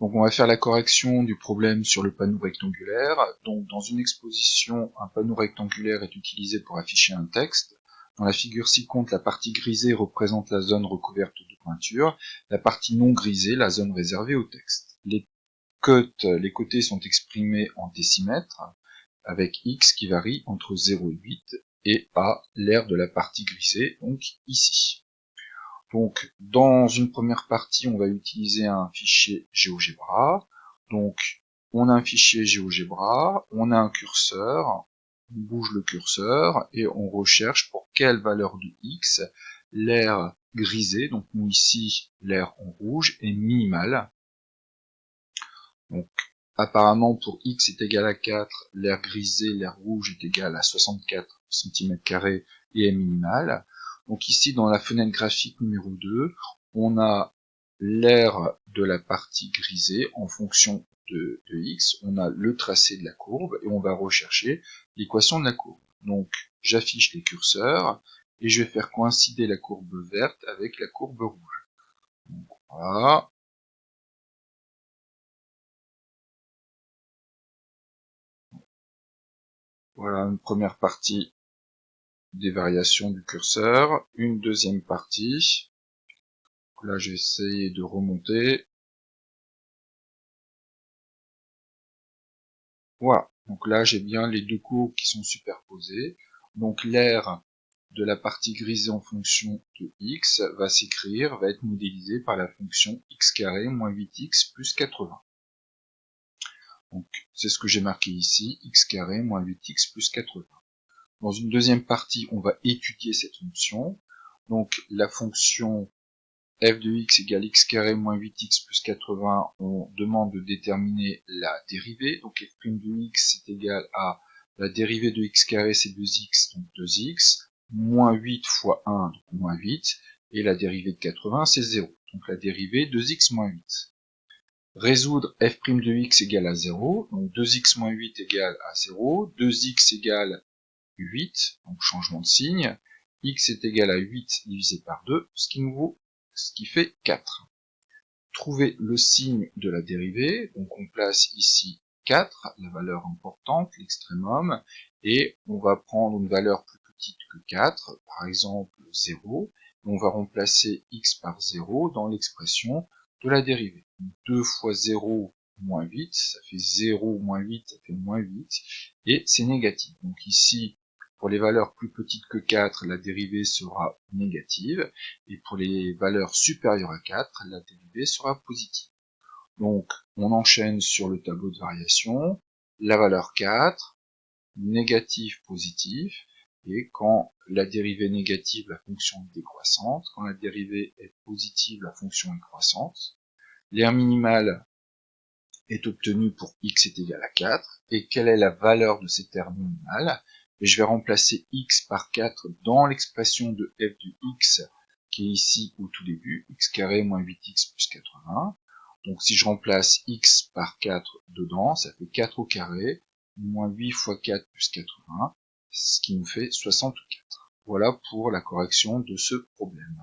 Donc on va faire la correction du problème sur le panneau rectangulaire. Donc dans une exposition, un panneau rectangulaire est utilisé pour afficher un texte. Dans la figure ci-contre, la partie grisée représente la zone recouverte de peinture, la partie non grisée, la zone réservée au texte. Les côtés sont exprimés en décimètres, avec x qui varie entre 0 et 8, et a l'aire de la partie grisée, donc ici. Donc, dans une première partie, on va utiliser un fichier GeoGebra. Donc, on a un fichier GeoGebra, on a un curseur, on bouge le curseur et on recherche pour quelle valeur de x l'aire grisée, donc nous ici l'aire en rouge, est minimale. Donc, apparemment pour x est égal à 4, l'aire grisée, l'aire rouge est égale à 64 cm² et est minimale. Donc ici, dans la fenêtre graphique numéro 2, on a l'aire de la partie grisée en fonction de x. On a le tracé de la courbe et on va rechercher l'équation de la courbe. Donc j'affiche les curseurs et je vais faire coïncider la courbe verte avec la courbe rouge. Donc, voilà. Voilà une première partie des variations du curseur, une deuxième partie. Là, je vais essayer de remonter. Voilà. Donc là, j'ai bien les deux courbes qui sont superposées. Donc l'aire de la partie grisée en fonction de x va s'écrire, va être modélisée par la fonction x carré moins 8x plus 80. Donc c'est ce que j'ai marqué ici, x carré moins 8x plus 80. Dans une deuxième partie, on va étudier cette fonction. Donc la fonction f de x égale x carré moins 8x plus 80, on demande de déterminer la dérivée. Donc f' de x est égal à la dérivée de x carré, c'est 2x, donc 2x, moins 8 fois 1, donc moins 8, et la dérivée de 80, c'est 0. Donc la dérivée 2x moins 8. Résoudre f' de x égale à 0, donc 2x moins 8 égale à 0, 2x égale 8, donc changement de signe, x est égal à 8 divisé par 2, ce qui fait 4. Trouver le signe de la dérivée, donc on place ici 4, la valeur importante, l'extrémum, et on va prendre une valeur plus petite que 4, par exemple 0, et on va remplacer x par 0 dans l'expression de la dérivée. 2 fois 0, moins 8, ça fait 0 moins 8, ça fait moins 8, et c'est négatif. Donc ici, pour les valeurs plus petites que 4, la dérivée sera négative, et pour les valeurs supérieures à 4, la dérivée sera positive. Donc, on enchaîne sur le tableau de variation, la valeur 4, négatif, positif, et quand la dérivée est négative, la fonction est décroissante, quand la dérivée est positive, la fonction est croissante. L'aire minimale est obtenue pour x est égal à 4, et quelle est la valeur de cette aire minimale? Et je vais remplacer x par 4 dans l'expression de f de x, qui est ici au tout début, x carré moins 8x plus 80. Donc si je remplace x par 4 dedans, ça fait 4 au carré, moins 8 fois 4 plus 80, ce qui nous fait 64. Voilà pour la correction de ce problème.